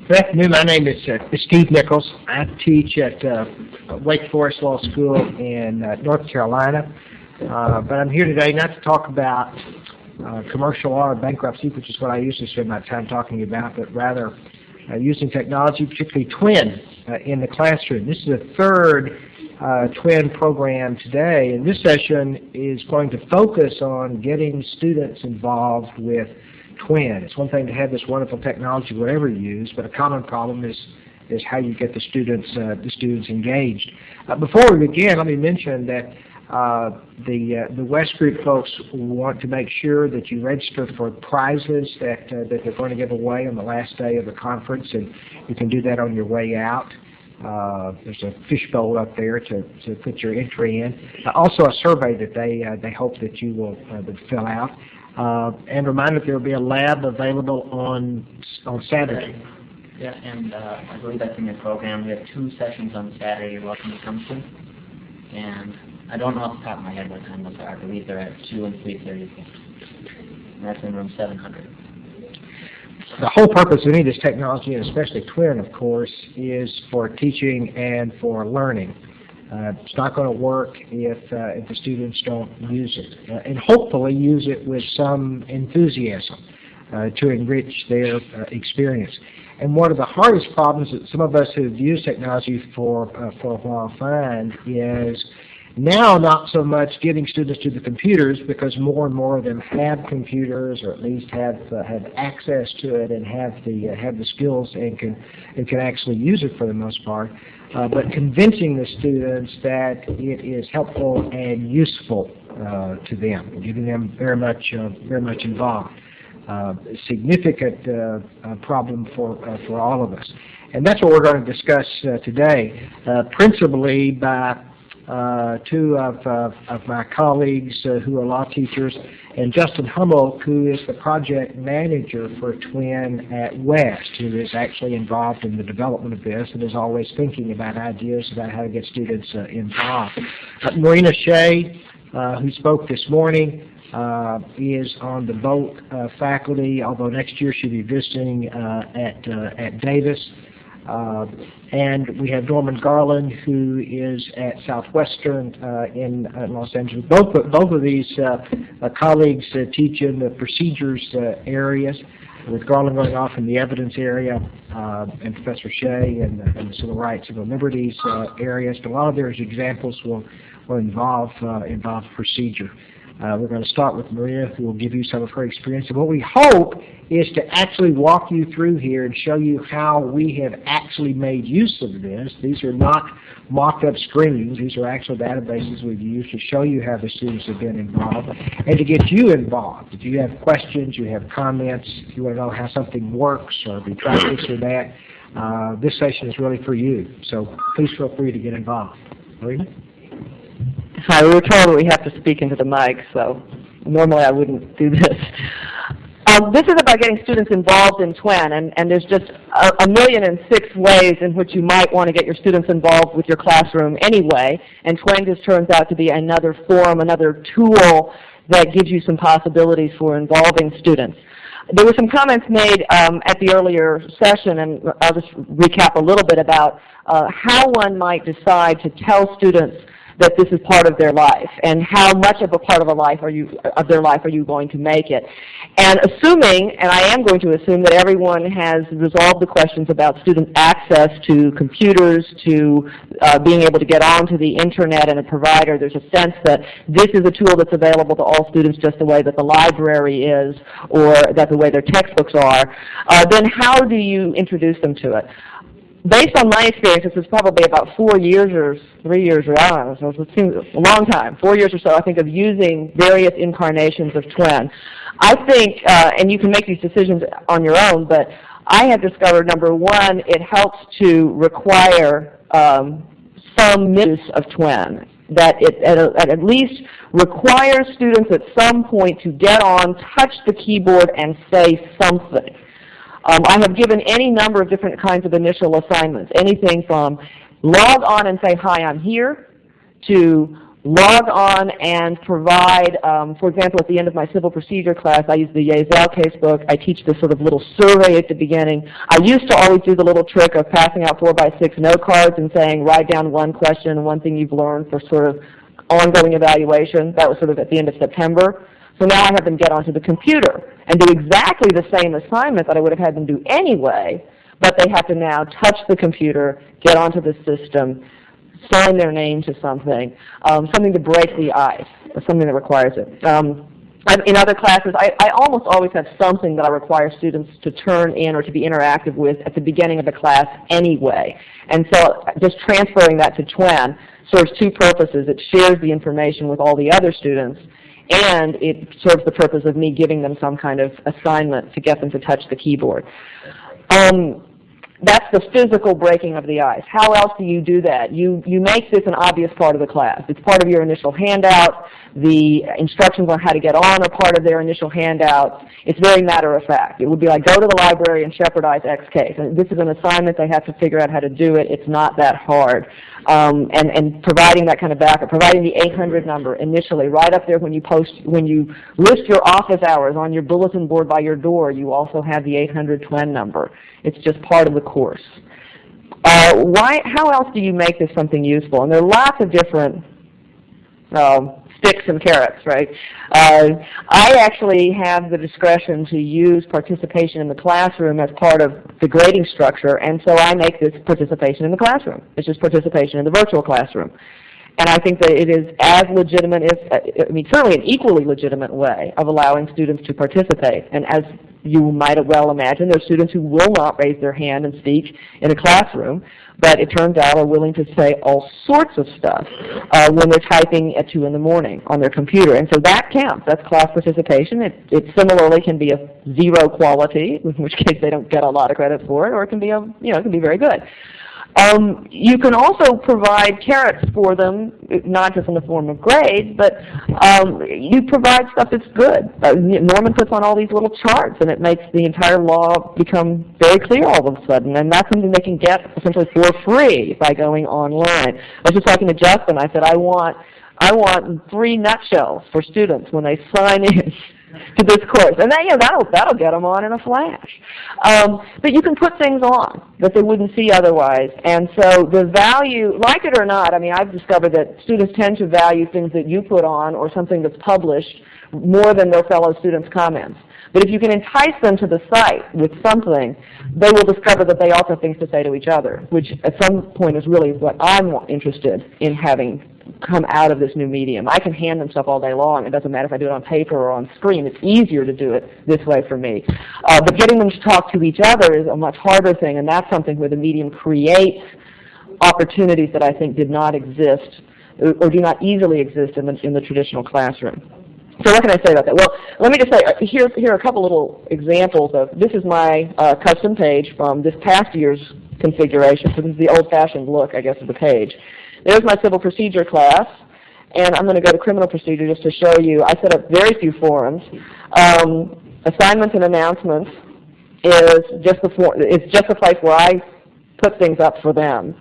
Good afternoon. My name is Steve Nichols. I teach at Wake Forest Law School in North Carolina. But I'm here today not to talk about commercial law or bankruptcy, which is what I usually spend my time talking about, but rather using technology, particularly Twen, in the classroom. This is the third Twen program today, and this session is going to focus on getting students involved with Twen. It's one thing to have this wonderful technology, whatever you use, but a common problem is how you get the students engaged. Before we begin, let me mention that the West Group folks want to make sure that you register for prizes that they're going to give away on the last day of the conference, and you can do that on your way out. There's a fishbowl up there to put your entry in. Also a survey that they hope that you will fill out. And remind that there will be a lab available on Saturday. Yeah, and I believe that's in your program. We have 2 sessions on Saturday you're welcome to come to. And I don't know off the top of my head what time those are. I believe they're at 2 and 3:30. And that's in room 700. The whole purpose of any of this technology, and especially Twen, of course, is for teaching and for learning. It's not going to work if the students don't use it, and hopefully use it with some enthusiasm to enrich their experience. And one of the hardest problems that some of us who have used technology for a while find is now not so much getting students to the computers, because more and more of them have computers, or at least have access to it and have the skills and can actually use it for the most part. But convincing the students that it is helpful and useful to them, getting them very much involved. Significant problem for all of us, and that's what we're going to discuss today, principally by 2 of my colleagues who are law teachers, and Justin Hummel, who is the project manager for Twen at West, who is actually involved in the development of this and is always thinking about ideas about how to get students involved. Marina Shea, who spoke this morning, is on the Bolt faculty, although next year she'll be visiting at Davis. And we have Norman Garland, who is at Southwestern in Los Angeles. Both of these colleagues teach in the procedures areas, with Garland going off in the evidence area, and Professor Shea in the civil rights, civil liberties areas. But a lot of their examples will involve procedure. We're going to start with Maria, who will give you some of her experience. And what we hope is to actually walk you through here and show you how we have actually made use of this. These are not mocked-up screens. These are actual databases we've used to show you how the students have been involved and to get you involved. If you have questions, you have comments, if you want to know how something works or if you try this or that, this session is really for you. So please feel free to get involved. Maria? Hi, we were told that we have to speak into the mic, so normally I wouldn't do this. This is about getting students involved in Twen, and there's just a million and 6 ways in which you might want to get your students involved with your classroom anyway, and Twen just turns out to be another forum, another tool that gives you some possibilities for involving students. There were some comments made at the earlier session, and I'll just recap a little bit about how one might decide to tell students that this is part of their life, and how much of a part of their life are you going to make it. And assuming, and I am going to assume, that everyone has resolved the questions about student access to computers, to being able to get onto the internet and a provider, there's a sense that this is a tool that's available to all students just the way that the library is, or that the way their textbooks are, then how do you introduce them to it? Based on my experience, this is probably about 4 years or 3 years, or I don't know, so it seems a long time, 4 years or so, I think, of using various incarnations of Twen. I think, and you can make these decisions on your own, but I have discovered, number one, it helps to require some use of Twen, that it at least requires students at some point to get on, touch the keyboard, and say something. I have given any number of different kinds of initial assignments, anything from log on and say, hi, I'm here, to log on and provide, for example, at the end of my civil procedure class, I use the Yazel casebook. I teach this sort of little survey at the beginning. I used to always do the little trick of passing out 4x6 note cards and saying, write down one question and one thing you've learned for sort of ongoing evaluation. That was sort of at the end of September. So now I have them get onto the computer and do exactly the same assignment that I would have had them do anyway, but they have to now touch the computer, get onto the system, sign their name to something, something to break the ice, or something that requires it. In other classes, I almost always have something that I require students to turn in or to be interactive with at the beginning of the class anyway. And so just transferring that to Twen serves two purposes. It shares the information with all the other students, and it serves the purpose of me giving them some kind of assignment to get them to touch the keyboard. That's the physical breaking of the ice. How else do you do that? You make this an obvious part of the class. It's part of your initial handout. The instructions on how to get on are part of their initial handout. It's very matter of fact. It would be like, go to the library and shepherdize X case. And this is an assignment. They have to figure out how to do it. It's not that hard. And providing that kind of backup, providing the 800 number initially, right up there when you list your office hours on your bulletin board by your door, you also have the 800 Twen number. It's just part of the course. How else do you make this something useful? And there are lots of different sticks and carrots, right? I actually have the discretion to use participation in the classroom as part of the grading structure, and so I make this participation in the classroom. It's just participation in the virtual classroom. And I think that it is as legitimate, certainly an equally legitimate way of allowing students to participate. And as you might well imagine, there are students who will not raise their hand and speak in a classroom, but it turns out are willing to say all sorts of stuff when they're typing at 2 in the morning on their computer. And so that counts. That's class participation. It similarly can be of 0 quality, in which case they don't get a lot of credit for it, or it can be it can be very good. You can also provide carrots for them, not just in the form of grades, but you provide stuff that's good. Norman puts on all these little charts, and it makes the entire law become very clear all of a sudden, and that's something they can get essentially for free by going online. I was just talking to Justin. I said, I want 3 nutshells for students when they sign in to this course, and that'll get them on in a flash. But you can put things on that they wouldn't see otherwise, and so the value, like it or not, I've discovered that students tend to value things that you put on or something that's published more than their fellow students' comments. But if you can entice them to the site with something, they will discover that they also have things to say to each other, which at some point is really what I'm interested in having come out of this new medium. I can hand them stuff all day long. It doesn't matter if I do it on paper or on screen. It's easier to do it this way for me. But getting them to talk to each other is a much harder thing, and that's something where the medium creates opportunities that I think did not exist or do not easily exist in the traditional classroom. So what can I say about that? Well, let me just say, here are a couple little examples of, this is my custom page from this past year's configuration. So this is the old-fashioned look, I guess, of the page. There's my civil procedure class, and I'm going to go to criminal procedure just to show you. I set up very few forums. Assignments and announcements is just the place where I put things up for them.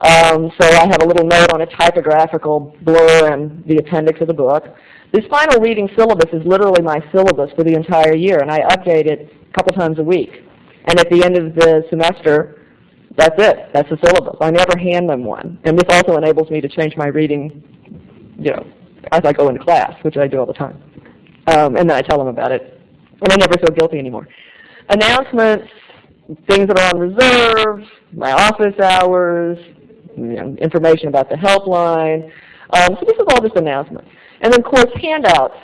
So I have a little note on a typographical blur and the appendix of the book. This final reading syllabus is literally my syllabus for the entire year, and I update it a couple times a week. And at the end of the semester, that's it. That's the syllabus. I never hand them one. And this also enables me to change my reading, as I go into class, which I do all the time. And then I tell them about it. And I never feel guilty anymore. Announcements, things that are on reserve, my office hours, information about the helpline. So this is all just announcements. And then course handouts.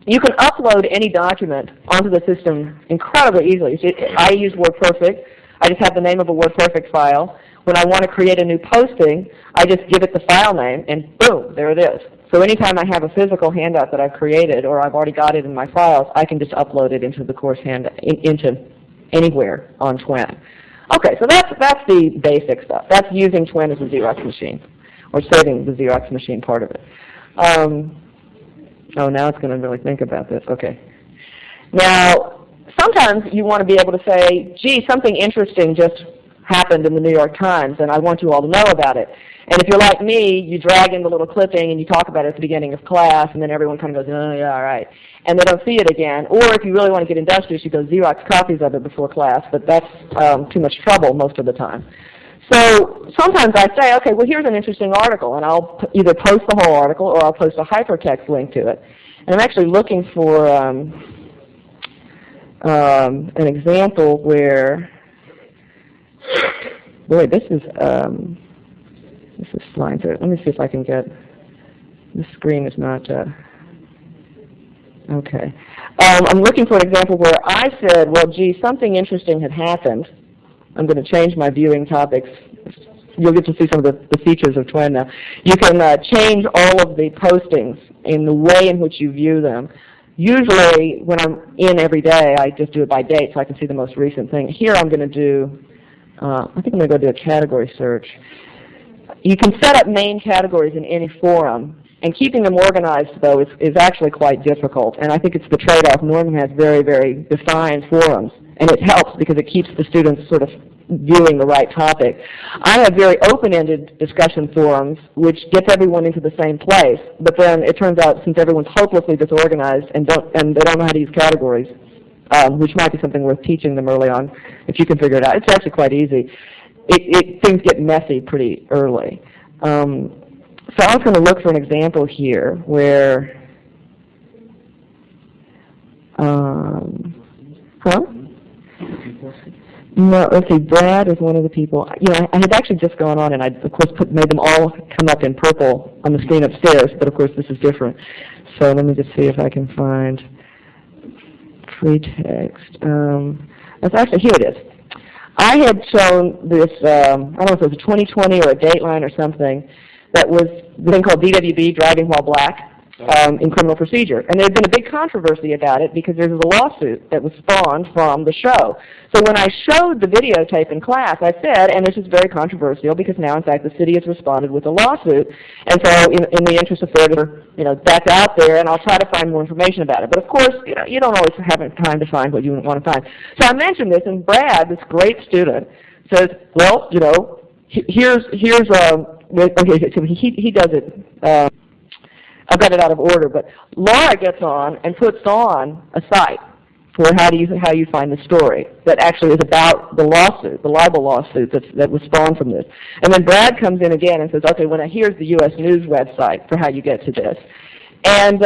You can upload any document onto the system incredibly easily. I use WordPerfect. I just have the name of a WordPerfect file. When I want to create a new posting, I just give it the file name, and boom, there it is. So anytime I have a physical handout that I've created, or I've already got it in my files, I can just upload it into the course handout, into anywhere on Twen. Okay, so that's the basic stuff. That's using Twen as a Xerox machine, or saving the Xerox machine part of it. Now it's going to really think about this. Okay. Now, sometimes you want to be able to say, gee, something interesting just happened in the New York Times, and I want you all to know about it. And if you're like me, you drag in the little clipping and you talk about it at the beginning of class, and then everyone kind of goes, oh, yeah, all right. And they don't see it again. Or if you really want to get industrious, you go Xerox copies of it before class, but that's too much trouble most of the time. So sometimes I say, okay, well, here's an interesting article, and I'll either post the whole article or I'll post a hypertext link to it. And I'm actually looking for an example where, boy, this is flying through. Let me see if I can get, this screen is not, okay. I'm looking for an example where I said, well, gee, something interesting had happened. I'm going to change my viewing topics. You'll get to see some of the features of Twen now. You can change all of the postings in the way in which you view them. Usually, when I'm in every day, I just do it by date so I can see the most recent thing. Here I'm going to do, I think I'm going to go do a category search. You can set up main categories in any forum, and keeping them organized, though, is actually quite difficult. And I think it's the trade-off. Norman has very, very defined forums, and it helps because it keeps the students sort of viewing the right topic. I have very open-ended discussion forums, which gets everyone into the same place. But then it turns out, since everyone's hopelessly disorganized and they don't know how to use categories, which might be something worth teaching them early on, if you can figure it out. It's actually quite easy. Things get messy pretty early. So I was going to look for an example here where, No, let's see, Brad is one of the people. You know, I had actually just gone on and I, of course, made them all come up in purple on the screen upstairs, but of course this is different. So let me just see if I can find free text. That's actually, here it is. I had shown this, I don't know if it was a 2020 or a Dateline or something, that was the thing called DWB, Driving While Black, in criminal procedure. And there had been a big controversy about it because there was a lawsuit that was spawned from the show. So when I showed the videotape in class, I said, and this is very controversial because now, in fact, the city has responded with a lawsuit. And so in the interest of fairness, you know, that's out there, and I'll try to find more information about it. But of course, you know, you don't always have time to find what you want to find. So I mentioned this, and Brad, this great student, says, well, you know, here's okay, so he does it. I've got it out of order, but Laura gets on and puts on a site for how you find the story that actually is about the lawsuit, the libel lawsuit that was spawned from this. And then Brad comes in again and says, okay, well, now here's the U.S. News website for how you get to this. And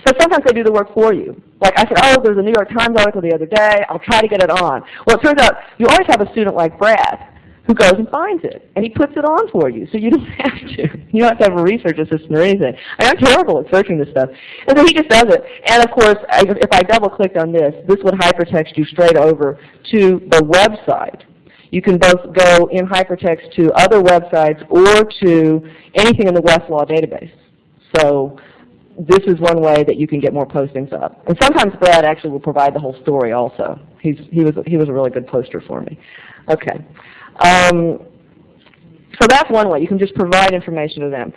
so sometimes they do the work for you. Like I said, oh, there's a New York Times article the other day. I'll try to get it on. Well, it turns out you always have a student like Brad who goes and finds it, and he puts it on for you, so you don't have to. You don't have to have a research assistant or anything. I'm terrible at searching this stuff. And so he just does it. And of course, if I double-clicked on this would hypertext you straight over to the website. You can both go in hypertext to other websites or to anything in the Westlaw database. So this is one way that you can get more postings up. And sometimes Brad actually will provide the whole story also. He was a really good poster for me. Okay. So that's one way. You can just provide information to them.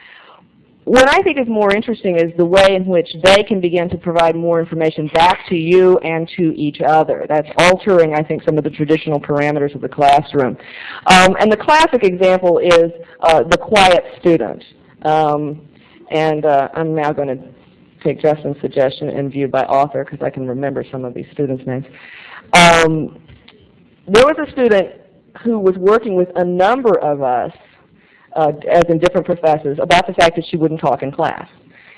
What I think is more interesting is the way in which they can begin to provide more information back to you and to each other. That's altering, I think, some of the traditional parameters of the classroom. And the classic example is the quiet student. And I'm now going to take Justin's suggestion and view by author because I can remember some of these students' names. There was a student who was working with a number of us, as in different professors, about the fact that she wouldn't talk in class.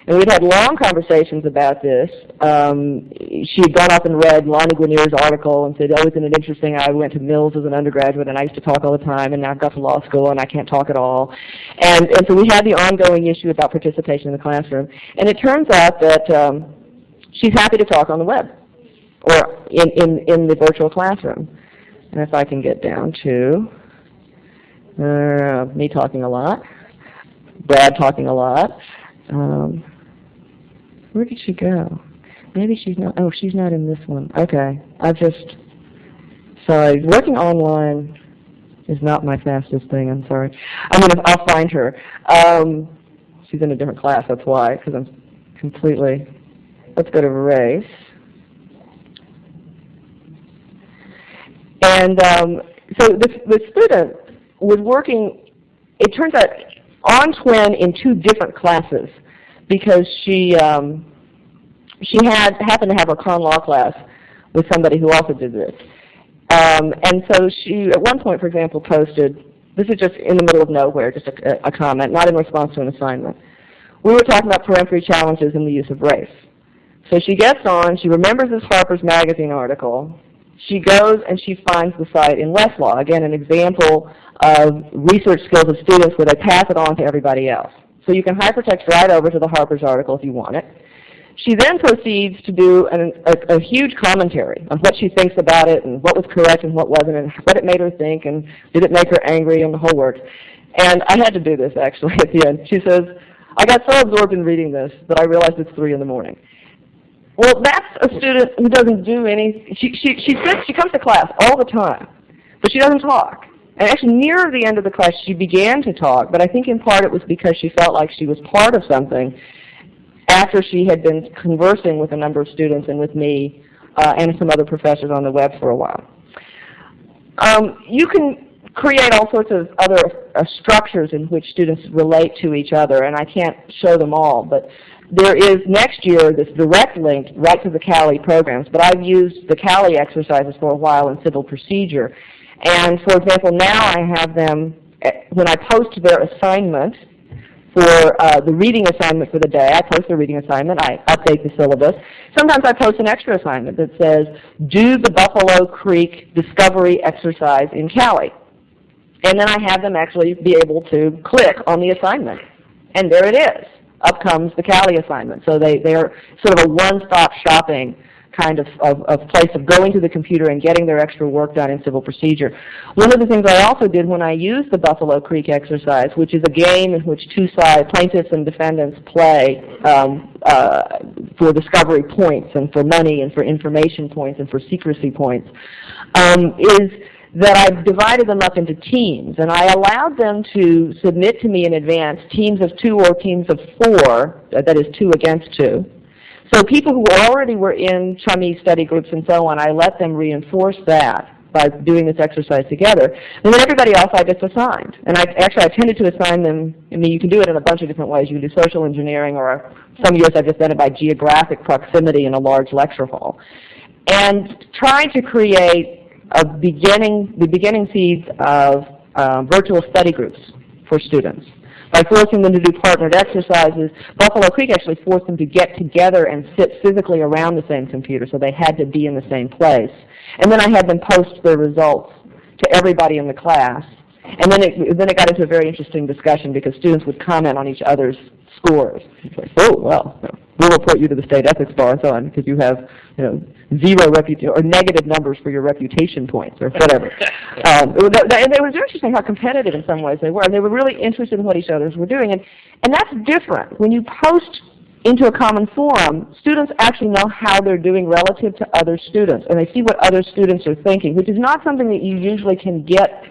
And we'd had long conversations about this. She had gone off and read Lonnie Guinier's article and said, oh, isn't it interesting, I went to Mills as an undergraduate and I used to talk all the time, and now I've got to law school and I can't talk at all. And so we had the ongoing issue about participation in the classroom. And it turns out that she's happy to talk on the web or in the virtual classroom. And if I can get down to me talking a lot, Brad talking a lot. Where did she go? Maybe she's not, oh, she's not in this one. Okay, sorry, working online is not my fastest thing, I'm sorry. I'll find her. She's in a different class, that's why, because I'm completely, let's go to race. And so the student was working it turns out on Twen in 2 different classes, because she happened to have a con law class with somebody who also did this. And so she, at one point, for example, posted, this is just in the middle of nowhere, just a comment, not in response to an assignment. We were talking about peremptory challenges in the use of race. So she gets on, she remembers this Harper's Magazine article, she goes and she finds the site in Westlaw, again an example of research skills of students where they pass it on to everybody else. So you can hypertext right over to the Harper's article if you want it. She then proceeds to do a huge commentary on what she thinks about it and what was correct and what wasn't and what it made her think and did it make her angry and the whole works. And I had to do this actually at the end. She says, I got so absorbed in reading this that I realized it's 3 in the morning. Well, that's a student who doesn't do anything. She comes to class all the time, but she doesn't talk. And actually near the end of the class she began to talk, but I think in part it was because she felt like she was part of something after she had been conversing with a number of students and with me and some other professors on the web for a while. You can create all sorts of other structures in which students relate to each other, and I can't show them all, but there is next year this direct link right to the CALI programs, but I've used the CALI exercises for a while in civil procedure. And for example, now I have them, when I post their assignment, for the reading assignment for the day, I post the reading assignment, I update the syllabus. Sometimes I post an extra assignment that says, do the Buffalo Creek Discovery exercise in CALI. And then I have them actually be able to click on the assignment. And there it is. Up comes the CALI assignment. So they're sort of a one-stop shopping kind of place of going to the computer and getting their extra work done in civil procedure. One of the things I also did when I used the Buffalo Creek exercise, which is a game in which 2 sides, plaintiffs and defendants, play for discovery points and for money and for information points and for secrecy points, is that I've divided them up into teams, and I allowed them to submit to me in advance teams of 2 or teams of 4, that is 2 against 2. So people who already were in chummy study groups and so on, I let them reinforce that by doing this exercise together. And then everybody else I just assigned. And I tended to assign them, I mean, you can do it in a bunch of different ways. You can do social engineering, or some years I've just done it by geographic proximity in a large lecture hall. And trying to create the beginning seeds of virtual study groups for students. By forcing them to do partnered exercises, Buffalo Creek actually forced them to get together and sit physically around the same computer, so they had to be in the same place. And then I had them post their results to everybody in the class. And then it got into a very interesting discussion because students would comment on each other's scores. It's like, oh, well, we'll report you to the state ethics bar and so on because you have, 0 reputation or negative numbers for your reputation points or whatever. And it was interesting how competitive in some ways they were. And they were really interested in what each others were doing. And that's different. When you post into a common forum, students actually know how they're doing relative to other students. And they see what other students are thinking, which is not something that you usually can get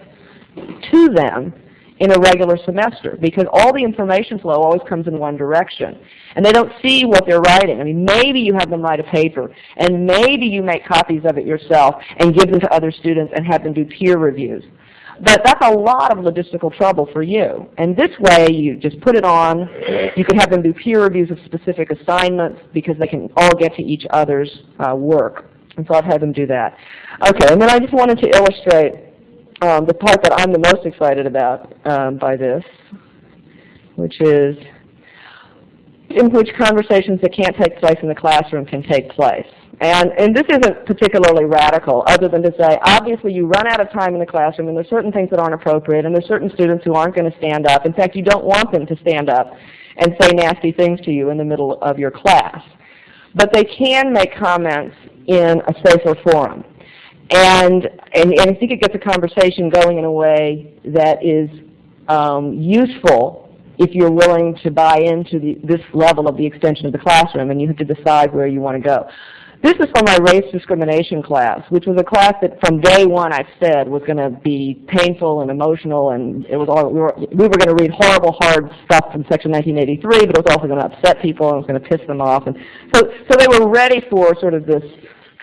to them in a regular semester because all the information flow always comes in one direction. And they don't see what they're writing. I mean, maybe you have them write a paper, and maybe you make copies of it yourself and give them to other students and have them do peer reviews. But that's a lot of logistical trouble for you. And this way, you just put it on. You can have them do peer reviews of specific assignments because they can all get to each other's work. And so I've had them do that. Okay, and then I just wanted to illustrate the part that I'm the most excited about by this, which is in which conversations that can't take place in the classroom can take place. And this isn't particularly radical, other than to say, obviously you run out of time in the classroom, and there's certain things that aren't appropriate, and there's certain students who aren't going to stand up. In fact, you don't want them to stand up and say nasty things to you in the middle of your class. But they can make comments in a safer forum. And I think it gets a conversation going in a way that is useful if you're willing to buy into this level of the extension of the classroom, and you have to decide where you want to go. This is from my race discrimination class, which was a class that from day one I've said was going to be painful and emotional, and it was all, we were going to read horrible, hard stuff from Section 1983, but it was also going to upset people and it was going to piss them off. And so they were ready for sort of this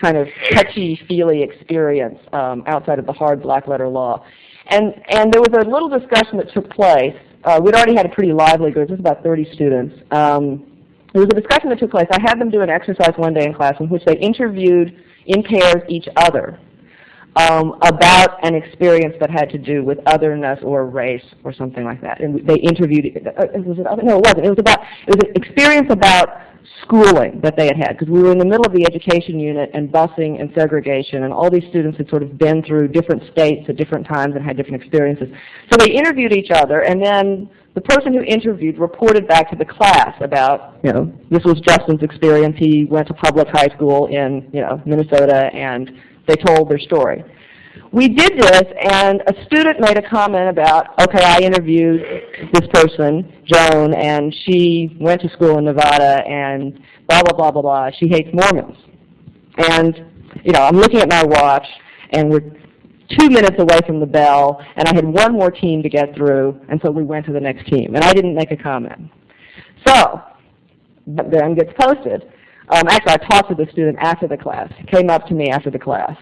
kind of touchy-feely experience outside of the hard black-letter law. And there was a little discussion that took place. We'd already had a pretty lively group. There was about 30 students. There was a discussion that took place. I had them do an exercise one day in class in which they interviewed in pairs each other about an experience that had to do with otherness or race or something like that. And they interviewed, no, it wasn't. It was an experience about schooling that they had because we were in the middle of the education unit and busing and segregation, and all these students had sort of been through different states at different times and had different experiences. So they interviewed each other, and then the person who interviewed reported back to the class about, this was Justin's experience. He went to public high school in, Minnesota, and they told their story. We did this, and a student made a comment about, okay, I interviewed this person, Joan, and she went to school in Nevada, and blah, blah, blah, blah, blah. She hates Mormons. And, I'm looking at my watch, and we're 2 minutes away from the bell, and I had one more team to get through, and so we went to the next team, and I didn't make a comment. So, then gets posted. Actually, I talked to the student after the class. He came up to me after the class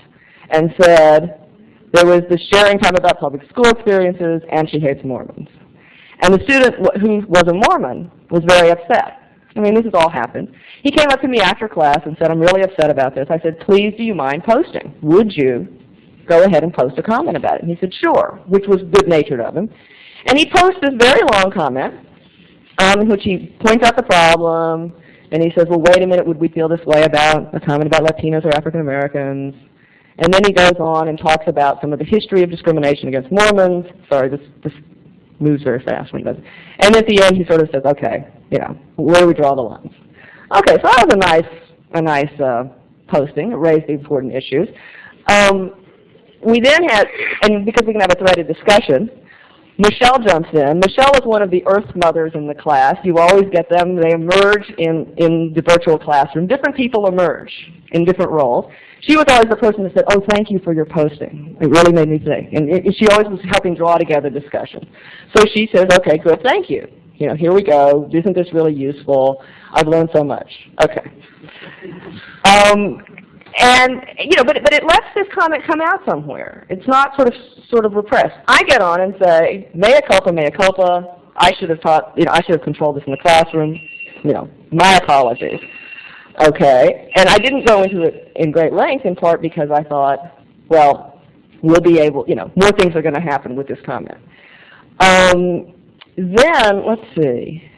and said, there was this sharing time about public school experiences, and she hates Mormons. And the student who was a Mormon was very upset. I mean, this has all happened. He came up to me after class and said, I'm really upset about this. I said, please, do you mind posting? Would you go ahead and post a comment about it? And he said, sure, which was good-natured of him. And he posted this very long comment in which he points out the problem, and he says, well, wait a minute, would we feel this way about a comment about Latinos or African Americans? And then he goes on and talks about some of the history of discrimination against Mormons. Sorry, this moves very fast when he does it. And at the end, he sort of says, okay, where do we draw the lines? Okay, so that was a nice posting. It raised the important issues. We then had, and because we can have a threaded discussion, Michelle jumps in. Michelle is one of the Earth mothers in the class. You always get them. They emerge in the virtual classroom. Different people emerge in different roles. She was always the person that said, oh, thank you for your posting. It really made me think. And she always was helping draw together discussion. So she says, okay, good, thank you. Here we go. Isn't this really useful? I've learned so much. Okay. But it lets this comment come out somewhere. It's not sort of repressed. I get on and say, mea culpa, mea culpa. I should have taught, I should have controlled this in the classroom. My apologies. Okay, and I didn't go into it in great length in part because I thought, well, we'll be able, more things are going to happen with this comment. Then, let's see,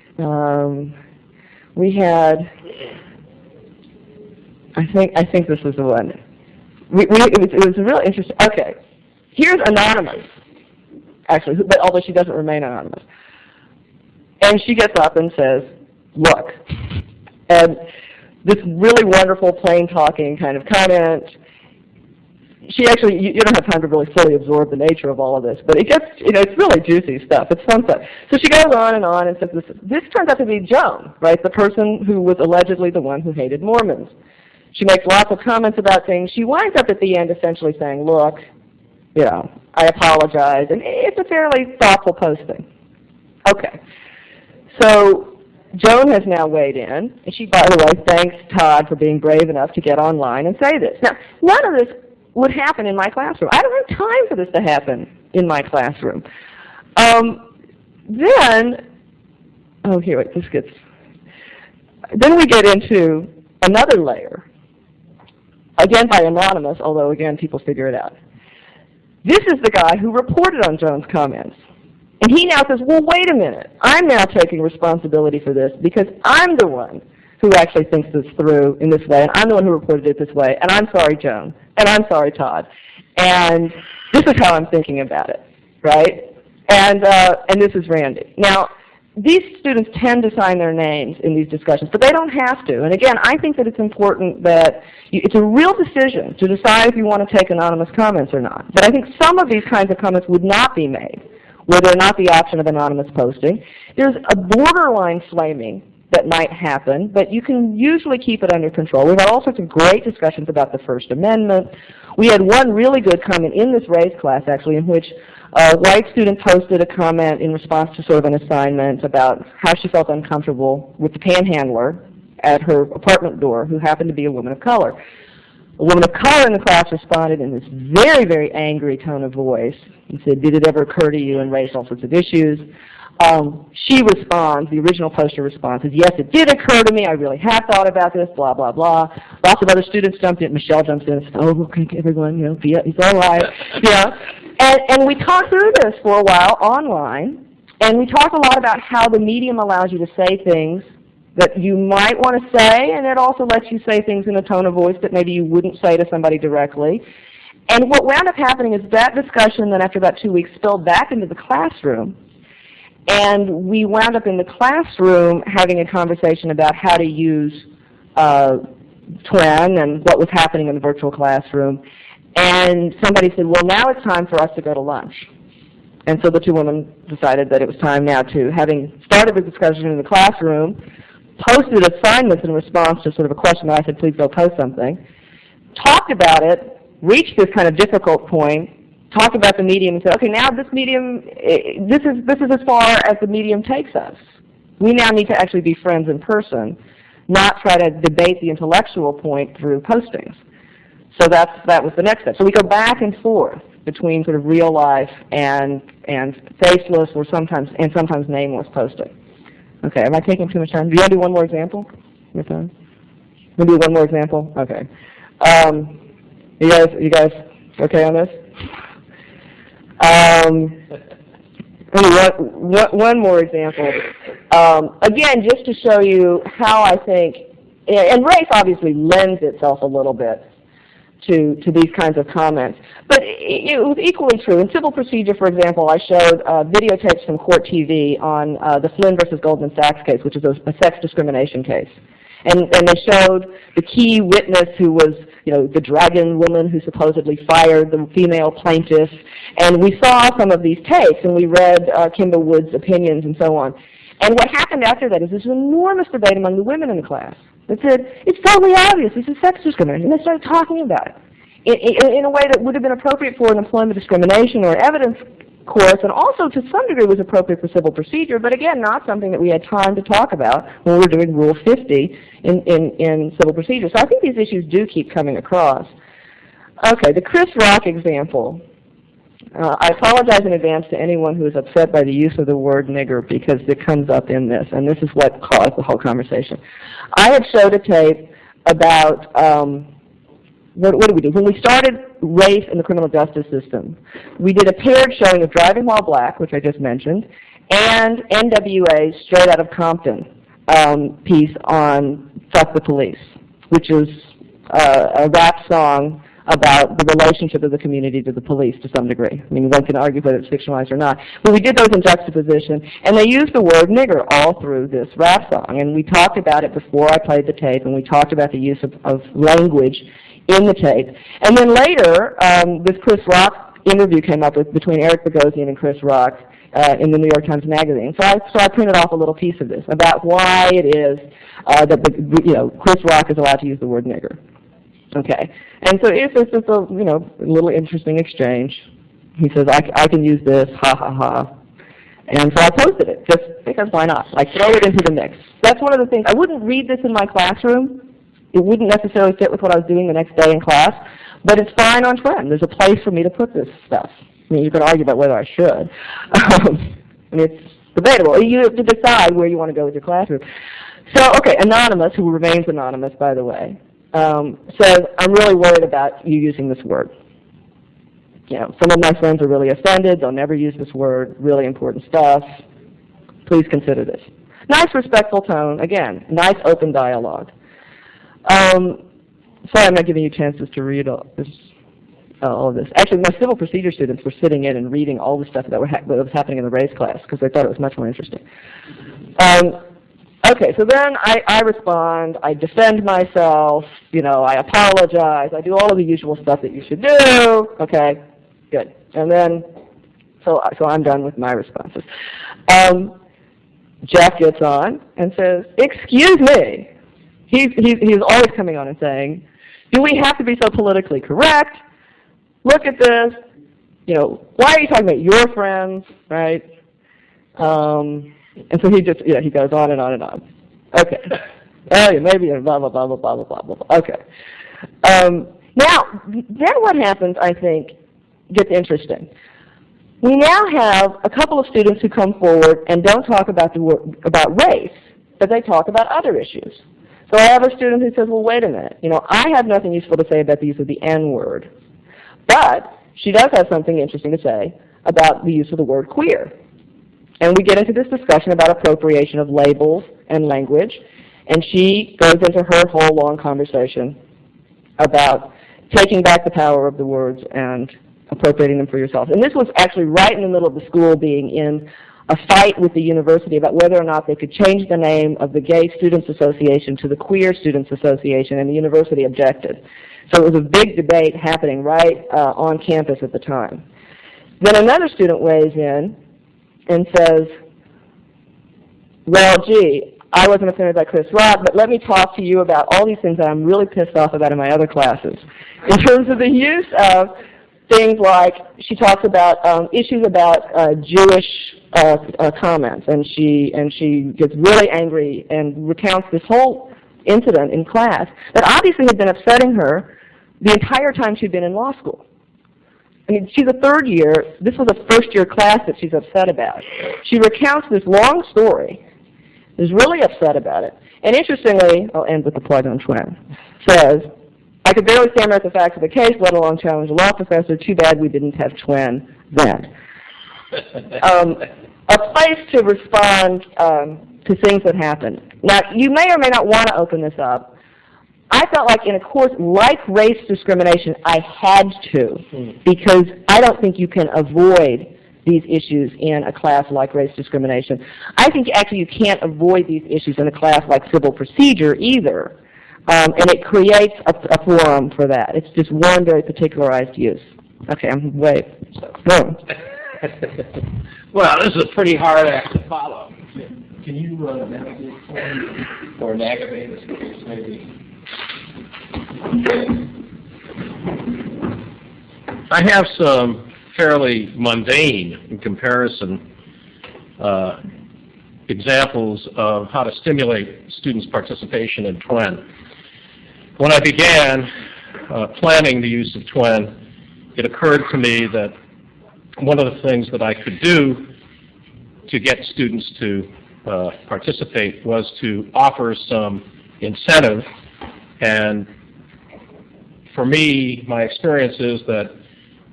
we had, I think this was the one. It was really interesting. Okay, here's Anonymous, actually, but although she doesn't remain anonymous. And she gets up and says, look, and this really wonderful, plain-talking kind of comment. She actually, you don't have time to really fully absorb the nature of all of this, but it gets, it's really juicy stuff. It's fun stuff. So she goes on and says, this turns out to be Joan, right, the person who was allegedly the one who hated Mormons. She makes lots of comments about things. She winds up at the end essentially saying, look, I apologize, and it's a fairly thoughtful posting. Okay. So Joan has now weighed in, and she, by the way, thanks Todd for being brave enough to get online and say this. Now, none of this would happen in my classroom. I don't have time for this to happen in my classroom. Then we get into another layer, again by Anonymous, although again people figure it out. This is the guy who reported on Joan's comments. And he now says, well, wait a minute. I'm now taking responsibility for this because I'm the one who actually thinks this through in this way, and I'm the one who reported it this way, and I'm sorry, Joan, and I'm sorry, Todd. And this is how I'm thinking about it, right? And this is Randy. Now, these students tend to sign their names in these discussions, but they don't have to. And again, I think that it's important that it's a real decision to decide if you want to take anonymous comments or not. But I think some of these kinds of comments would not be made were there not the option of anonymous posting. There's a borderline flaming that might happen, but you can usually keep it under control. We've had all sorts of great discussions about the First Amendment. We had one really good comment in this race class, actually, in which a white student posted a comment in response to sort of an assignment about how she felt uncomfortable with the panhandler at her apartment door who happened to be a woman of color. A woman of color in the class responded in this very, very angry tone of voice and said, did it ever occur to you, and raised all sorts of issues. She responds, the original poster response is, yes, it did occur to me. I really have thought about this, blah, blah, blah. Lots of other students jumped in. Michelle jumps in and says, oh, okay, everyone, he's all right. And we talked through this for a while online, and we talked a lot about how the medium allows you to say things that you might want to say, and it also lets you say things in a tone of voice that maybe you wouldn't say to somebody directly. And what wound up happening is that discussion then after about 2 weeks spilled back into the classroom. And we wound up in the classroom having a conversation about how to use Twen and what was happening in the virtual classroom. And somebody said, well, now it's time for us to go to lunch. And so the two women decided that it was time now to, having started the discussion in the classroom, posted assignments in response to sort of a question that I said, please go post something, talked about it, reached this kind of difficult point, talked about the medium and said, okay, now this medium, this is as far as the medium takes us. We now need to actually be friends in person, not try to debate the intellectual point through postings. So that was the next step. So we go back and forth between sort of real life and faceless or sometimes nameless posting. Okay, am I taking too much time? Do you want to do one more example? Your time? Want to do one more example? Okay. You guys okay on this? One more example. Again, just to show you how I think, and race obviously lends itself a little bit to these kinds of comments. But it was equally true. In civil procedure, for example, I showed videotapes from court TV on the Flynn versus Goldman Sachs case, which is a sex discrimination case. And they showed the key witness who was, the dragon woman who supposedly fired the female plaintiff. And we saw some of these tapes, and we read Kimball Wood's opinions and so on. And what happened after that is this enormous debate among the women in the class that said, it's totally obvious, this is sex discrimination. And they started talking about it in a way that would have been appropriate for an employment discrimination or evidence course, and also to some degree was appropriate for civil procedure, but again, not something that we had time to talk about when we were doing Rule 50 in civil procedure. So I think these issues do keep coming across. Okay, the Chris Rock example. I apologize in advance to anyone who is upset by the use of the word nigger because it comes up in this, and this is what caused the whole conversation. I had showed a tape about, what did we do? When we started race in the criminal justice system, we did a paired showing of Driving While Black, which I just mentioned, and NWA's Straight Out of Compton piece on Fuck the Police, which is a rap song about the relationship of the community to the police to some degree. I mean, one can argue whether it's fictionalized or not. But we did those in juxtaposition, and they used the word nigger all through this rap song. And we talked about it before I played the tape, and we talked about the use of language in the tape. And then later, this Chris Rock interview came up with between Eric Bogosian and Chris Rock in the New York Times Magazine. So I printed off a little piece of this about why it is that Chris Rock is allowed to use the word nigger. Okay, and so it's just a little interesting exchange. He says, I can use this, ha ha ha. And so I posted it, just because why not? Like, throw it into the mix. That's one of the things. I wouldn't read this in my classroom. It wouldn't necessarily fit with what I was doing the next day in class, but it's fine on Twen. There's a place for me to put this stuff. I mean, you can argue about whether I should. It's debatable. You have to decide where you want to go with your classroom. So, okay, Anonymous, who remains anonymous, by the way, says, I'm really worried about you using this word. Some of my friends are really offended. They'll never use this word. Really important stuff. Please consider this. Nice, respectful tone. Again, nice, open dialogue. Sorry, I'm not giving you chances to read all of this. Actually, my civil procedure students were sitting in and reading all the stuff that was happening in the race class because they thought it was much more interesting. Okay, so then I respond, I defend myself, I apologize, I do all of the usual stuff that you should do. Okay, good. And then, so I'm done with my responses. Jeff gets on and says, excuse me. He's always coming on and saying, do we have to be so politically correct? Look at this. Why are you talking about your friends, right? And so he just, he goes on and on and on. Okay. Maybe blah, blah, blah, blah, blah, blah, blah, blah. Okay. Now, then what happens, I think, gets interesting. We now have a couple of students who come forward and don't talk about race, but they talk about other issues. So I have a student who says, well, wait a minute. I have nothing useful to say about the use of the N-word. But she does have something interesting to say about the use of the word queer. And we get into this discussion about appropriation of labels and language, and she goes into her whole long conversation about taking back the power of the words and appropriating them for yourself. And this was actually right in the middle of the school being in a fight with the university about whether or not they could change the name of the Gay Students Association to the Queer Students Association, and the university objected. So it was a big debate happening right on campus at the time. Then another student weighs in and says, well, gee, I wasn't offended by Chris Rock, but let me talk to you about all these things that I'm really pissed off about in my other classes. In terms of the use of things like, she talks about issues about Jewish comments, and she gets really angry and recounts this whole incident in class that obviously had been upsetting her the entire time she'd been in law school. I mean, she's a third year. This was a first-year class that she's upset about. She recounts this long story, is really upset about it, and interestingly, I'll end with the plug on Twen, says, I could barely stammer out the facts of the case, let alone challenge a law professor. Too bad we didn't have Twen then. A place to respond to things that happen. Now, you may or may not want to open this up. I felt like in a course like race discrimination, I had to, because I don't think you can avoid these issues in a class like race discrimination. I think actually you can't avoid these issues in a class like civil procedure either. And it creates a forum for that. It's just one very particularized use. Okay, I'm way, boom. Well, this is a pretty hard act to follow. Can you navigate for me? Or navigate us, maybe? I have some fairly mundane, in comparison, examples of how to stimulate students' participation in Twen. When I began planning the use of Twen, it occurred to me that one of the things that I could do to get students to participate was to offer some incentive. And for me, my experience is that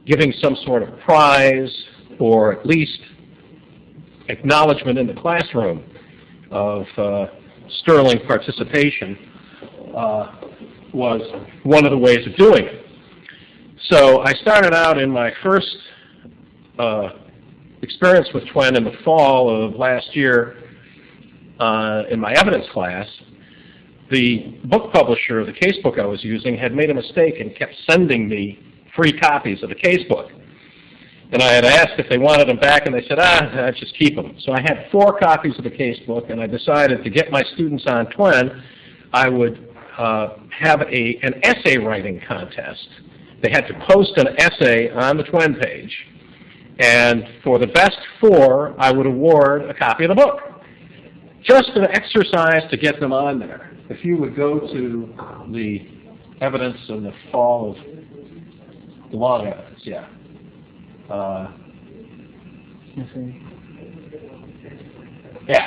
giving some sort of prize or at least acknowledgement in the classroom of sterling participation was one of the ways of doing it. So I started out in my first experience with Twen in the fall of last year in my evidence class. The book publisher of the casebook I was using had made a mistake and kept sending me free copies of the casebook. And I had asked if they wanted them back, and they said, just keep them. So I had 4 copies of the casebook, and I decided to get my students on Twen, I would have an essay writing contest. They had to post an essay on the Twen page, and for the best 4, I would award a copy of the book. Just an exercise to get them on there. If you would go to the evidence in the fall of the long evidence, yeah.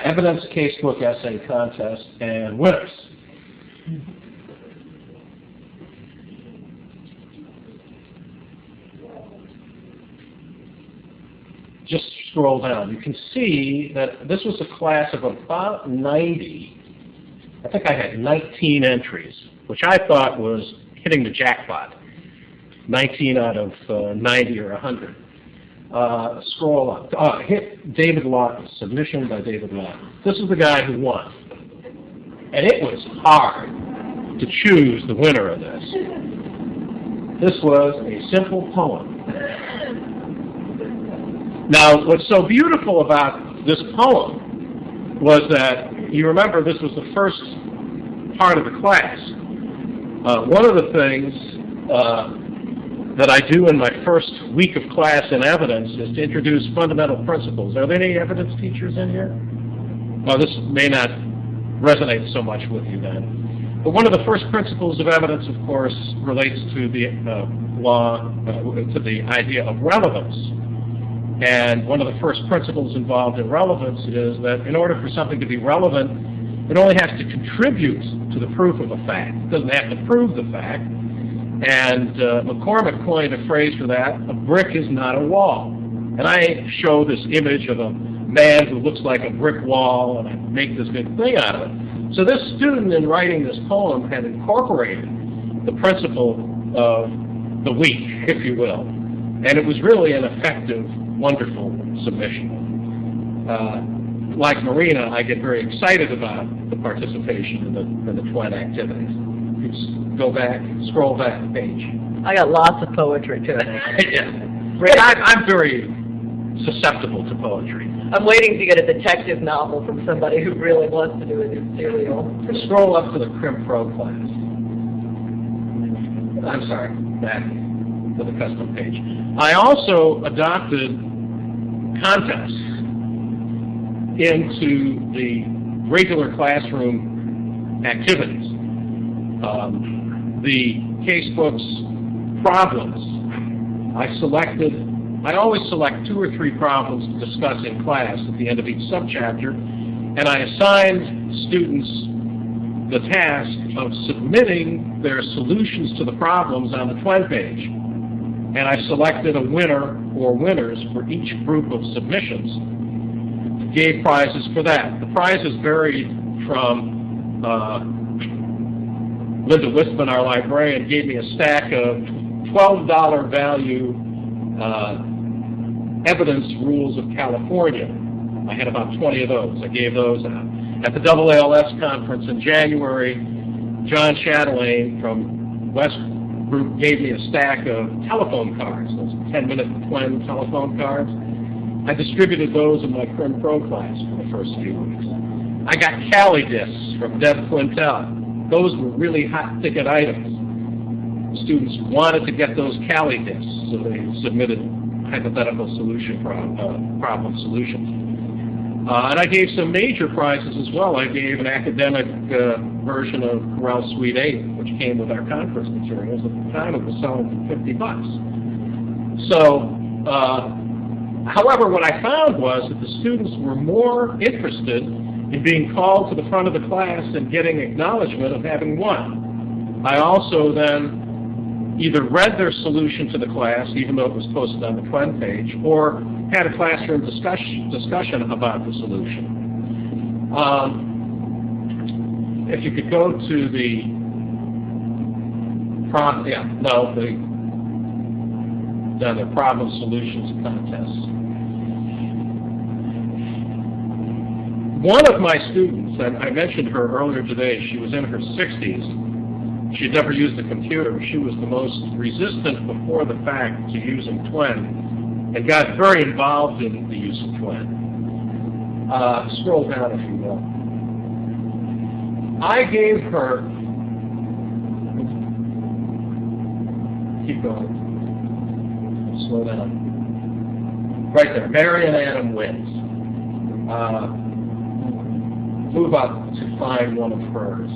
Evidence casebook essay contest and winners. Just scroll down. You can see that this was a class of about 90. I think I had 19 entries, which I thought was hitting the jackpot. 19 out of 90 or 100. Scroll up. Hit David Lawton, submission by David Lawton. This is the guy who won. And it was hard to choose the winner of this. This was a simple poem. Now, what's so beautiful about this poem was that, you remember this was the first part of the class. One of the things that I do in my first week of class in evidence is to introduce fundamental principles. Are there any evidence teachers in here? Oh, this may not resonate so much with you then. But one of the first principles of evidence, of course, relates to the to the idea of relevance. And one of the first principles involved in relevance is that in order for something to be relevant, it only has to contribute to the proof of a fact. It doesn't have to prove the fact. And McCormick coined a phrase for that: a brick is not a wall. And I show this image of a man who looks like a brick wall, and I make this big thing out of it. So this student, in writing this poem, had incorporated the principle of the weak, if you will. And it was really an effective, wonderful submission. Like Marina, I get very excited about the participation in the Twen activities. Just go back, scroll back the page. I got lots of poetry to it. Yeah. I'm very susceptible to poetry. I'm waiting to get a detective novel from somebody who really wants to do a new serial. Scroll up to the Crim Pro class. I'm sorry, back to the custom page. I also adopted contests into the regular classroom activities. The casebook's problems, I always select 2 or 3 problems to discuss in class at the end of each subchapter, and I assigned students the task of submitting their solutions to the problems on the Twen page. And I selected a winner or winners for each group of submissions, gave prizes for that. The prizes varied from Linda Wisman, our librarian, gave me a stack of $12 value evidence rules of California. I had about 20 of those. I gave those out. At the AALS conference in January, John Chatelaine from West Group gave me a stack of telephone cards, those 10-minute Twen telephone cards. I distributed those in my Crim Pro class for the first few weeks. I got CALI discs from Deb Quintel. Those were really hot-ticket items. Students wanted to get those CALI discs, so they submitted hypothetical solution problem solutions. And I gave some major prizes as well. I gave an academic version of Corel Suite 8, which came with our conference materials. At the time, it was selling for $50. So, however, what I found was that the students were more interested in being called to the front of the class and getting acknowledgement of having won. I also then either read their solution to the class, even though it was posted on the Twen page, or had a classroom discussion about the solution. If you could go to the problem solutions contest. One of my students, and I mentioned her earlier today, she was in her 60s. She had never used a computer. She was the most resistant before the fact to using Twen, and got very involved in the use of Twen. Scroll down, if you will. I gave her, keep going, slow down. Right there, Marian Adam wins. Move up to find one of hers.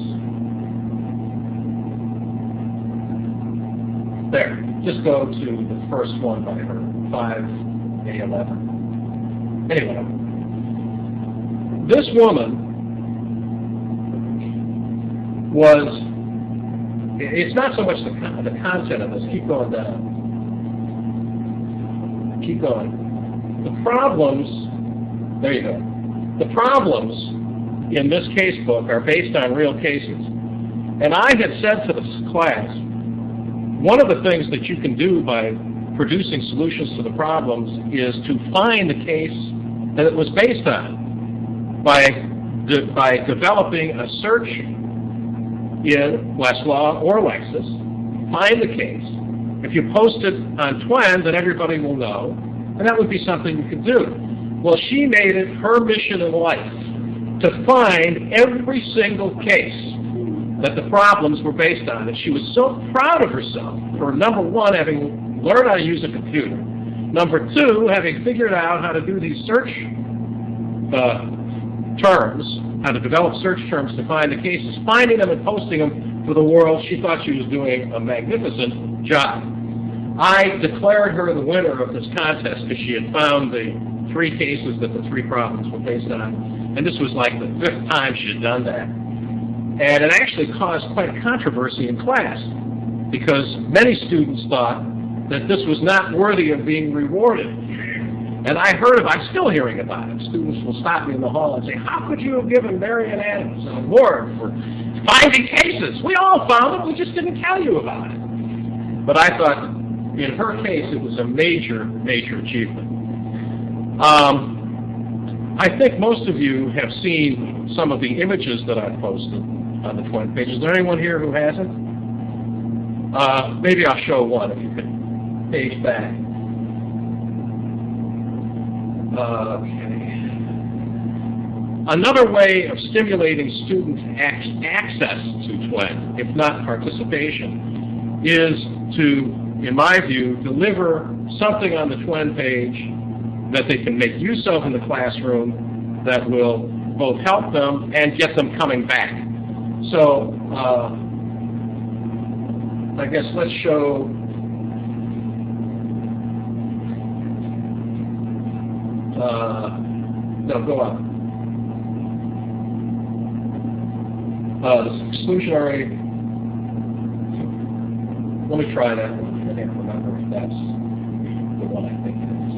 There, just go to the first one by her, 5A11. Anyway, this woman was, it's not so much the content of this, keep going down. Keep going. The problems, there you go. The problems in this casebook are based on real cases. And I had said to this class, one of the things that you can do by producing solutions to the problems is to find the case that it was based on by developing a search in Westlaw or Lexis, find the case. If you post it on Twen, then everybody will know, and that would be something you could do. Well, she made it her mission in life to find every single case that the problems were based on. And she was so proud of herself for, number one, having learned how to use a computer. Number two, having figured out how to do these search terms how to develop search terms to find the cases, finding them and posting them for the world. She thought she was doing a magnificent job. I declared her the winner of this contest because she had found the 3 cases that the 3 problems were based on, and this was like the 5th time she had done that. And it actually caused quite a controversy in class because many students thought that this was not worthy of being rewarded. And I'm still hearing about it. Students will stop me in the hall and say, how could you have given Marian Adams an award for finding cases? We all found them, we just didn't tell you about it. But I thought, in her case, it was a major, major achievement. I think most of you have seen some of the images that I've posted on the Twen page. Is there anyone here who hasn't? Maybe I'll show one if you could page back. Okay. Another way of stimulating student access to Twen, if not participation, is to, in my view, deliver something on the Twen page that they can make use of in the classroom that will both help them and get them coming back. So, I guess let's show no, go up. This exclusionary, let me try that one. I can't remember if that's the one I think it is.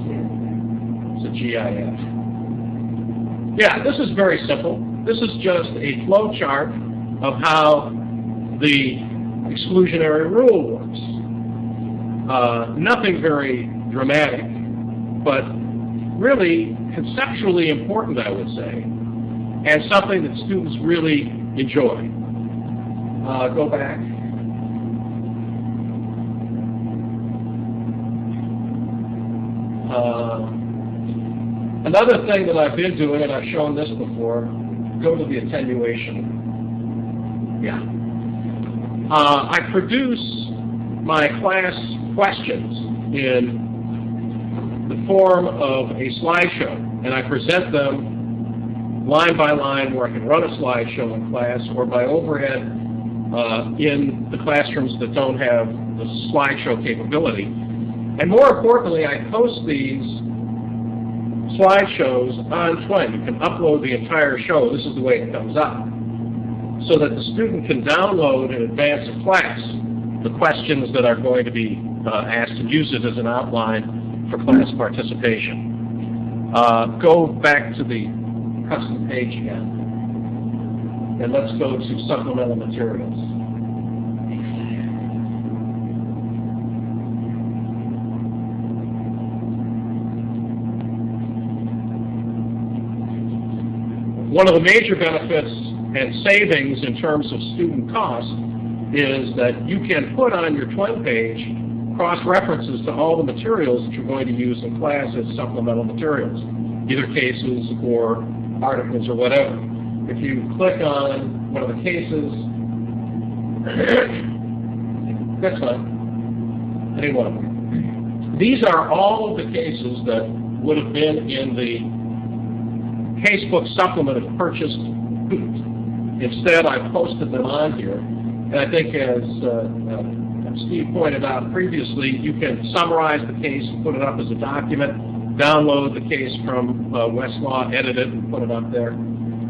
It's a GIF. Yeah, this is very simple. This is just a flow chart of how the exclusionary rule works. Nothing very dramatic, but really conceptually important, I would say, and something that students really enjoy. Go back. Another thing that I've been doing, and I've shown this before, go to the attenuation. Yeah. I produce my class questions in the form of a slideshow, and I present them line by line where I can run a slideshow in class or by overhead in the classrooms that don't have the slideshow capability. And more importantly, I post these slideshows on Twen. You can upload the entire show. This is the way it comes up, so that the student can download in advance of class the questions that are going to be asked and use it as an outline for class participation. Go back to the custom page again, and let's go to supplemental materials. One of the major benefits and savings in terms of student cost is that you can put on your Twen page cross-references to all the materials that you're going to use in class as supplemental materials, either cases or articles or whatever. If you click on one of the cases, that's fine, any one of them. These are all of the cases that would have been in the casebook supplement if purchased. Instead, I posted them on here, and I think as Steve pointed out previously, you can summarize the case and put it up as a document, download the case from Westlaw, edit it, and put it up there,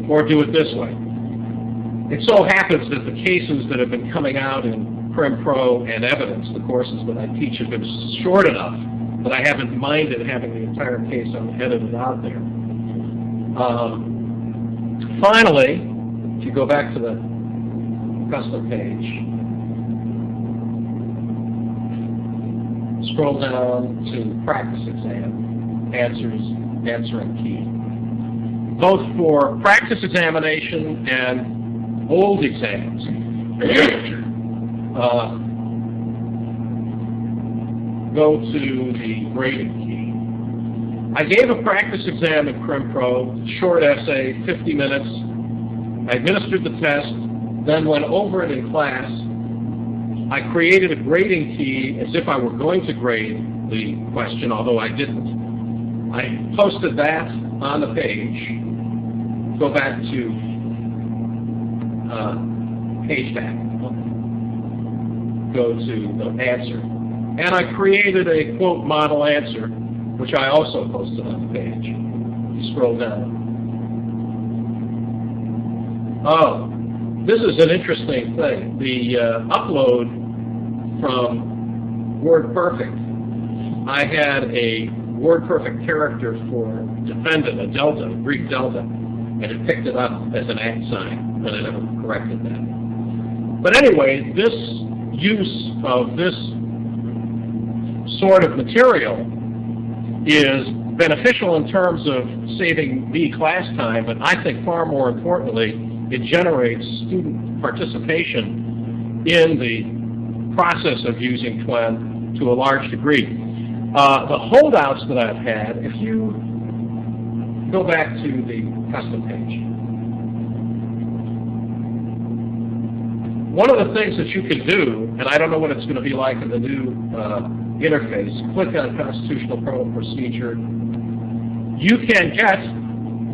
or do it this way. It so happens that the cases that have been coming out in Crim Pro and Evidence, the courses that I teach, have been short enough that I haven't minded having the entire case edited out there. Finally, if you go back to the custom page, scroll down to practice exam, answering key. Both for practice examination and old exams, go to the grading key. I gave a practice exam in Crim Pro, short essay, 50 minutes. I administered the test, then went over it in class. I created a grading key as if I were going to grade the question, although I didn't. I posted that on the page. Go back to page back. Go to the answer. And I created a quote model answer, which I also posted on the page. You scroll down. Oh, this is an interesting thing. The upload from WordPerfect. I had a WordPerfect character for defendant, a delta, Greek delta, and it picked it up as an @ sign, but I never corrected that. But anyway, this use of this sort of material is beneficial in terms of saving me class time, but I think far more importantly, it generates student participation in the process of using Twen to a large degree. The holdouts that I've had, if you go back to the custom page, one of the things that you can do, and I don't know what it's going to be like in the new interface, click on Constitutional Criminal Procedure. You can get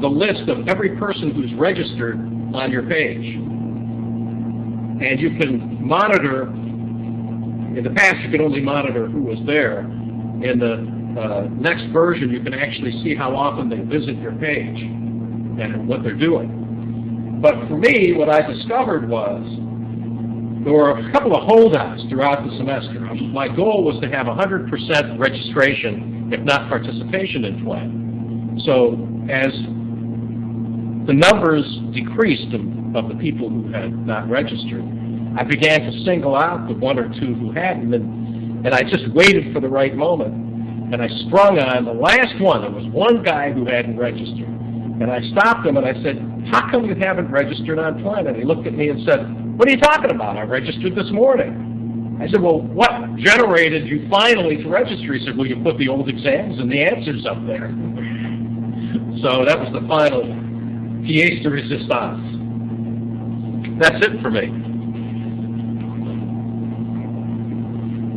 the list of every person who's registered on your page. And you can monitor, in the past you could only monitor who was there. In the next version you can actually see how often they visit your page and what they're doing. But for me, what I discovered was there were a couple of holdouts throughout the semester. My goal was to have 100% registration, if not participation in Twen. So as the numbers decreased of the people who had not registered, I began to single out the one or two who hadn't, and I just waited for the right moment. And I sprung on the last one. There was one guy who hadn't registered. And I stopped him and I said, "How come you haven't registered on Twen?" And he looked at me and said, "What are you talking about? I registered this morning." I said, "Well, what generated you finally to register?" He said, "Well, you put the old exams and the answers up there." So that was the final pièce de résistance. That's it for me.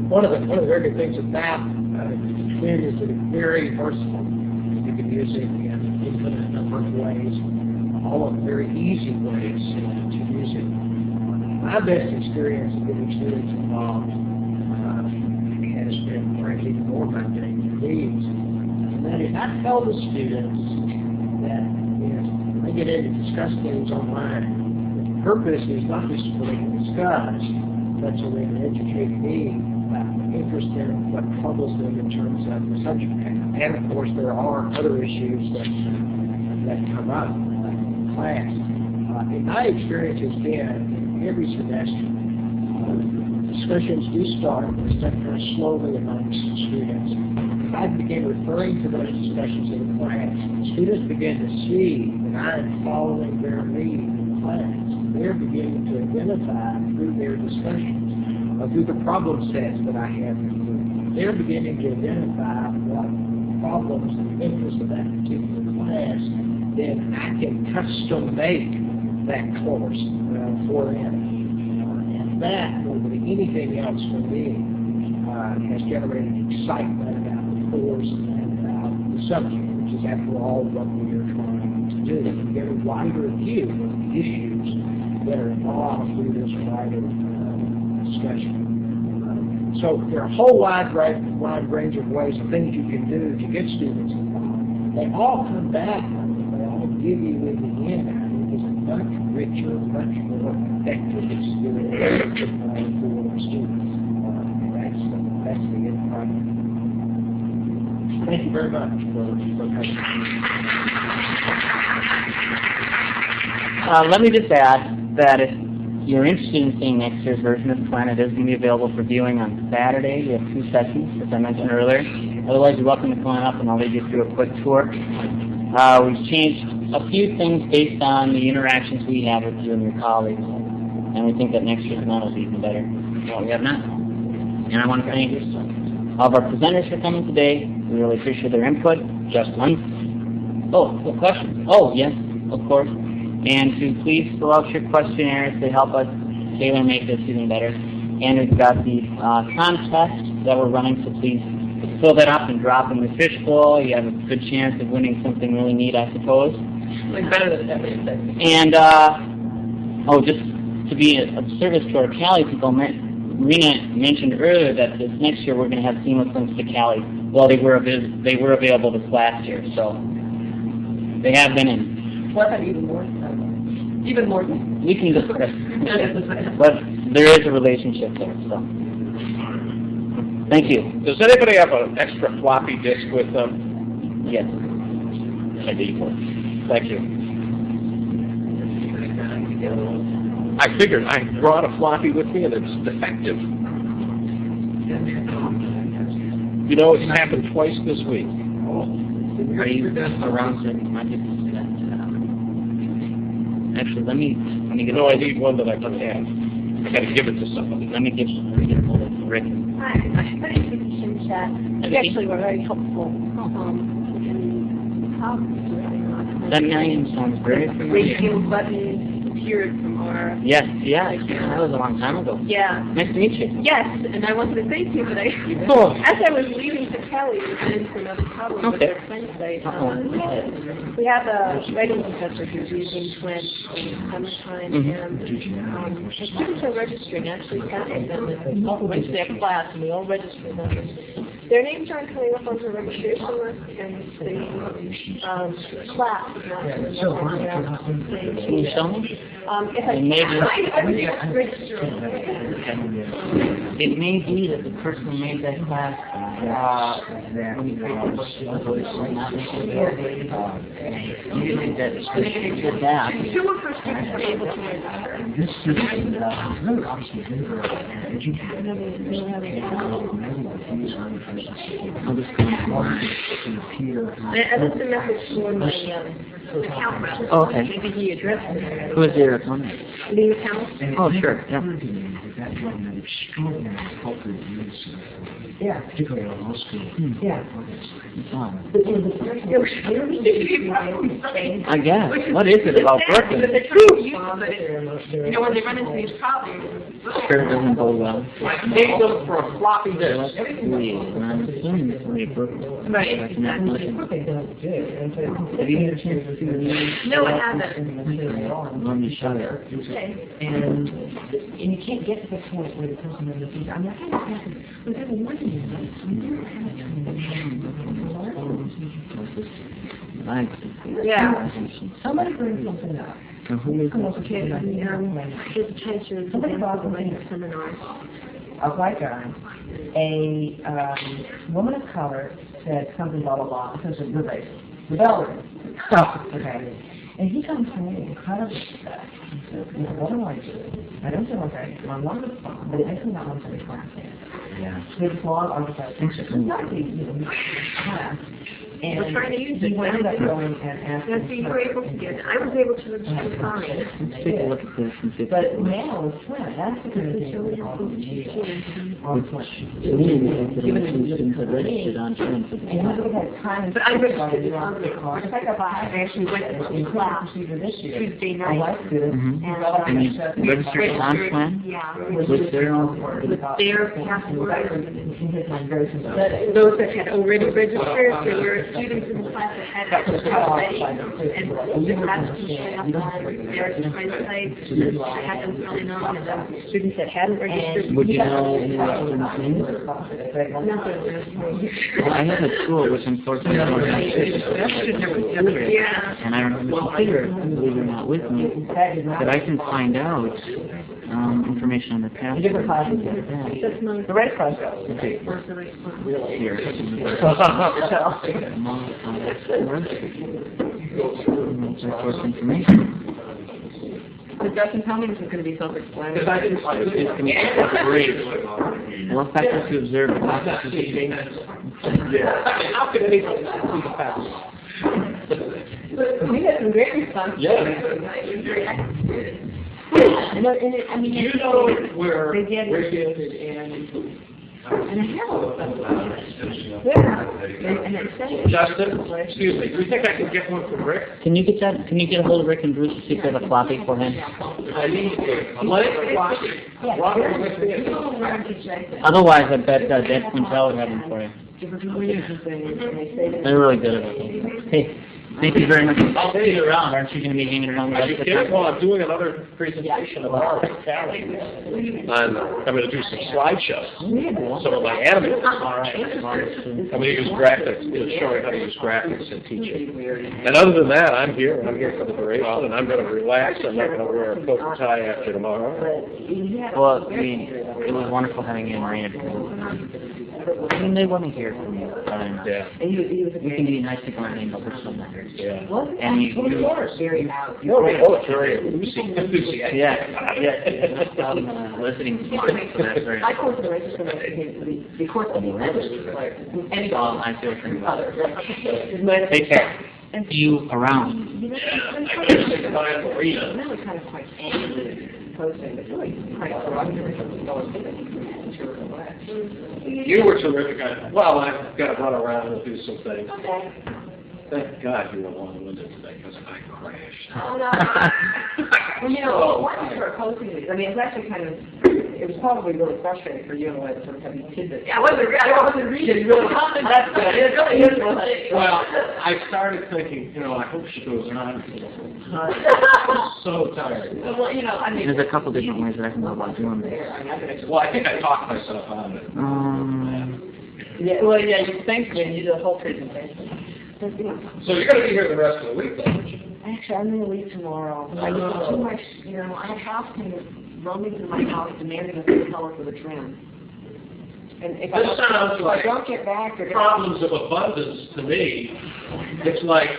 One of the very good things about Twen is that it's very versatile. You can use it in infinite number of ways, all of very easy ways to use it. My best experience of getting students involved has been frankly more mundane than these. And that is, I tell the students that when they get in to discuss things online, the purpose is not just so they can discuss, but so they can educate me about the interest in what troubles them in terms of the subject matter. And of course, there are other issues that come up in class. In my experience has been every semester, discussions do start very slowly amongst students. I began referring to those discussions in class. Students begin to see that I'm following their lead in class. They're beginning to identify through their discussions, through the problem sets that I have in them. They're beginning to identify what problems and interests of that particular class. Then I can custom make that course for them. And that, more than anything else for me, has generated excitement about the course and about the subject, which is, after all, what we are trying to do, to get a wider view of the issues that are involved through this wider discussion. So there are a whole wide range of ways and things you can do to get students involved. They all come back, they all give you in the end. It's a much richer, much more effective experience for students. That's the end product. Thank you very much for coming. Let me just add that if you're interested in seeing next year's version of Twen, it is going to be available for viewing on Saturday. We have 2 sessions, as I mentioned earlier. Otherwise, you're welcome to come on up and I'll lead you through a quick tour. We've changed a few things based on the interactions we have with you and your colleagues, and we think that next year's model is even better than what we have now. And I want to thank all of our presenters for coming today. We really appreciate their input. Just one. Oh, what question? Oh, yes, of course. And to please fill out your questionnaires to help us tailor-make this even better. And we've got the contest that we're running, so please fill that up and drop in the fishbowl. You have a good chance of winning something really neat, I suppose. Better than that. And Oh, just to be of service to our CALI people, Marina mentioned earlier that this next year we're going to have seamless links to CALI. Well, they were available this last year, so they have been in. What about even more? Even more? We can discuss, but there is a relationship there. So, thank you. Does anybody have an extra floppy disk with them? Yes. I need one. Thank you. I figured I brought a floppy with me and it's defective. You know, it's happened twice this week. Are you around to my Actually, let me get. No, I need one that I can have. I got to give it to somebody. Let me get hold of Rick. Hi, my name is Kim Chat. You actually were very helpful. That name sounds very familiar. Radio button appeared from our... Yes, yeah, that was a long time ago. Yeah. Nice to meet you. Yes, and I wanted to thank you, but Oh. as I was leaving to CALI, we ran into another problem with Okay. their Twen site. We have a writing professor who's using Twen in the summertime, and the students are registering, actually, half of them went to their class, and we all registered them. Their names aren't coming up on the registration list, and the class is not coming up on the Can you show me? if I register. It may be that the person who made that class, when you create the book, usually that Two of her students were able to I left a message for my account rep. Oh, okay. Maybe he addressed it. Who is your opponent? The account? Oh, sure, yeah. Yeah, particularly in law school. Yeah. I guess. What is it about Brooklyn? But they're trying to use it, but you know, when they run into these problems, Sure doesn't go well. They look for a floppy disk. I'm assuming it's really Brooklyn. right, That's not much. Have you had a chance to see the news? no, I haven't. Let me show you. Okay. And you can't get to the point where the person in the future, I mean, I kind of happened within one year, we didn't have Yeah. somebody brings something up. Now, who is Okay, his attention to the seminar. A white guy, a woman of color said something blah, blah, blah, because of the race. Rebellion. Okay. And he comes to me incredibly upset. He says, what do I do? I don't feel okay. My lung is fine, but it makes me not want to be class. Yeah. So this long article, it's not the class. And We're trying to use he it. wound up going and Now, so asking you were able to get it. I was able to register fine. Let's take a look at this and see if But now it's Twen. That's the kind of thing we're talking on Twen. given the students that registered on Twen for the And he would have had time. But I registered on the car. I actually went to class Procedure this year. Tuesday A night. white student. Mhm. And And you registered on Twen? Yeah. With their own With their password. In his mind, very sympathetic. Those that had already registered, there were students in the class that had registered already, and the class was showing up on their Twen site. I had them sign on, and then students that hadn't registered. Would you know any of the students' names? Well, I have a school which unfortunately I don't have. Yeah. And I don't have a computer, believe it or not, with me, that I can find out information on the past. Different classes. That's my. The Red Cross goes. Okay. Here. Source information. The Dustin Cummings is going to be self-explanatory. It's going to be great. More factors to observe. How could anybody see the past? We had some great responses. You know where They did. Rick is and And I have all of them. Yeah. And it says. Justin, excuse me, do you think I can get one from Rick? Can you get that? Can you get a hold of Rick and Bruce to see if they have a floppy for him? I need a blank floppy. Robert, with me. Otherwise, I bet Dad Quintel would have them for you. They're really good at it. Hey, Thank you very much. I'll see you around. Aren't you going to be hanging around the Are rest you of the kidding? time? Well, I'm doing another presentation tomorrow at CALI. I'm going to do some slideshows, some of my animated slideshows. I'm going to use graphics, showing how to use graphics in teaching. And other than that, I'm here for the duration, and I'm going to relax. I'm not going to wear a coat and tie after tomorrow. Well, I mean, it was wonderful having you in Marina because I mean, they want to hear from you. Yeah. You can be nice to learning over some matters. Yeah. And you Very loud. It's very enthusiastic. yeah. Listening smart. So that's very I quote the register the course of the register. Any dog, I feel for you. Take care. See you around. I can't say goodbye to Marina. Really kind of quite angry posting, but really quite You were terrific. Well, I've got to run around and do some things. Okay. Thank God you were long-winded today because I crashed. Oh, no. Well, you know, once you start posting these, I mean, it's actually kind of, it was probably really frustrating for you in a way to sort of have these tidbits. I wasn't reading really. That's good. It really is really. Well, I started thinking, I hope she goes on. I'm so tired. Well, you know, I mean. There's a couple different ways that I can go about doing this. Well, I think I talked myself out of it. Yeah, well, yeah, you think when you do the whole presentation. So you're going to be here the rest of the week, though, aren't you? Actually, I'm going to leave tomorrow. I know too much, I have house cleaners roaming through my house demanding a certain color for the trim. And if This sounds if like I don't get back, they're going problems of abundance to me. It's like,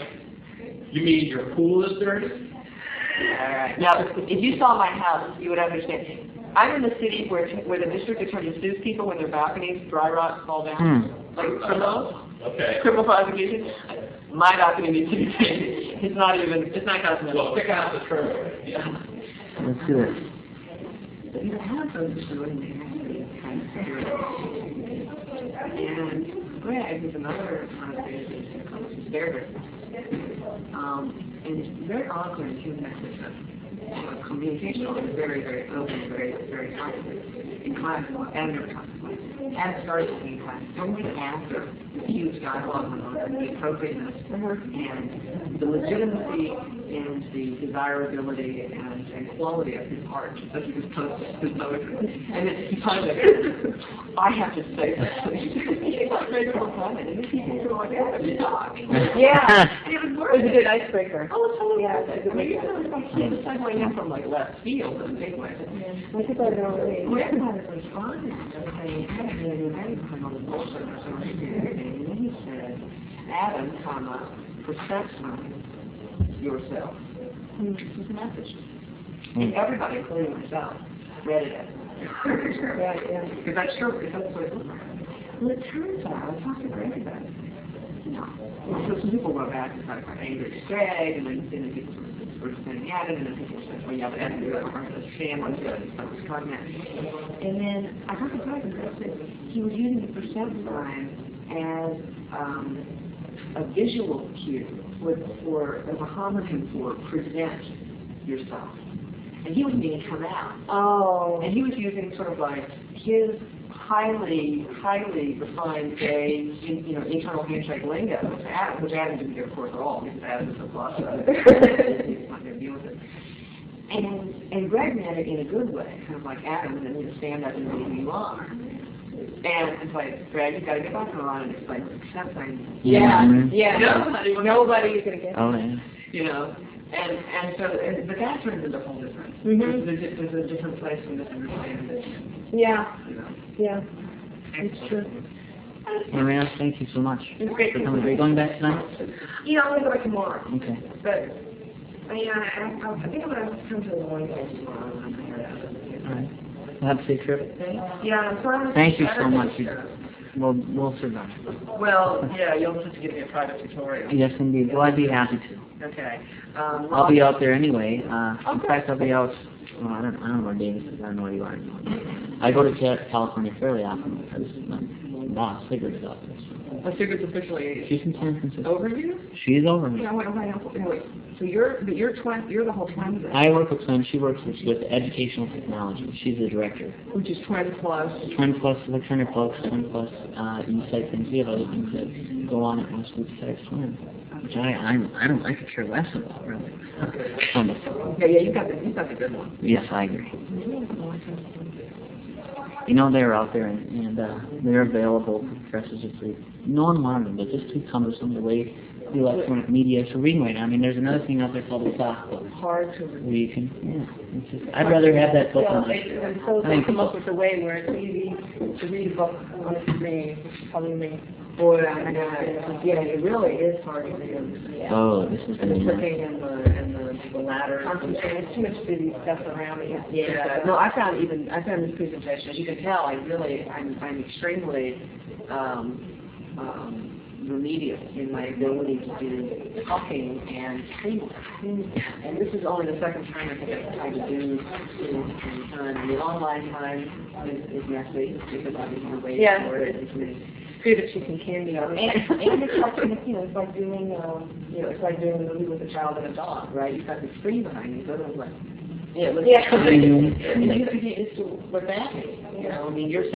you mean your pool is dirty? All right. Now, if you saw my house, you would understand. I'm in the city where the district attorney sues people when their balconies dry rot fall down, like criminals. Okay. Criminal prosecution. My balcony needs to be painted. It's not cosmetic. Well, pick out the trim. Yeah. Let's do it. But you know, Helen goes to school and kind of serious. And Greg is another conservation psychologist, very and it's very awkward in human communication. It's very, very open, very, very talkative in class and never talks about it. And starts in class only after huge dialogue on the appropriateness and the legitimacy and the desirability and quality of his art that he was posting his poetry. And it's kind of, I have to say something. It's like regular comment. And then people go like, yeah, you talk. Yeah. It was a good icebreaker. Oh, it's totally I can't segue in from like left field and big way. I think I know. Greg was responding to saying, I don't really know anything on the bullshit or something. And then he said, Adam, perception yourself. This is a message. And everybody, including myself, read it as right, yeah. Because that's true, because that's what it looks like. Well, it turns out, I talked to Greg about it. So some people wrote back and started quite angry at Greg, and then people were defending Adam, and then people said, well, yeah, but Adam did that part of his family, so that's what was talking about. And then I talked to Greg, and Greg said he was using the percent sign as a visual cue as a homonym for present yourself. And he was being come out. Oh. And he was using sort of like his highly refined internal handshake lingo, which Adam didn't get, of course, at all, because Adam is a philosopher. He's not going to deal with it. And Greg meant it in a good way, kind of like Adam, and then to stand up and be who you are. And it's like, Greg, you've got to get back on and it's like accepting. Yeah. Nobody is going to get it. Oh, yeah. But that turns into a whole different. There's a different place from misunderstanding. Yeah. Yeah. It's true. Maria, thank you so much. It's great. For coming. Are you going back tonight? I'm going to go back tomorrow. Okay. But, I think I'm going to come to the morning place tomorrow. All right. Well, have a safe trip. Yeah, I'm sorry. Thank you so much. We'll survive. Well, yeah, you'll just give me a private tutorial. Yes, indeed. Well, I'd be happy to. Okay. I'll be out there anyway. In fact, I'll be out. Well, I don't know where Davis is. I don't know where you are anymore. I go to California fairly often because boss figured out this. Oh, Sigrid's officially She's in San Francisco. over you? She's over me. No, wait. So you're the whole Twen group, I work with Twen. She works with educational technology. She's the director. which is Twen Plus. Twen Plus electronic books, Twen Plus e-site things. We have other things that go on at most groups besides Twen, which I could care less about really. Yeah, you've got the good one. Yes, I agree. You know, they're out there and they're available for professors for free. No one wanted them. They're just too cumbersome the way the electronic media is for reading right now. I mean, there's another thing out there called the soft book. Hard to read. Where you can, it's just, I'd rather have that book on And so they come up with a way where it's easy to read a book on a screen, which is probably me. Boy, I know, it really is hard to read. Yeah. Oh, this is going to be nice. Clicking and the ladder. Concentrating. There's too much busy stuff around me. Yeah. No, I found this presentation, as you can tell, I'm extremely remedial in my ability to do talking and speaking. And this is only the second time I think I've tried to do in time. The online time is messy because obviously waiting for it. It's good if she can candy on it. And it's like, it's like doing, it's like doing a movie with a child and a dog, right? You've got the screen behind you, so it's like, it's to look back. I mean, you're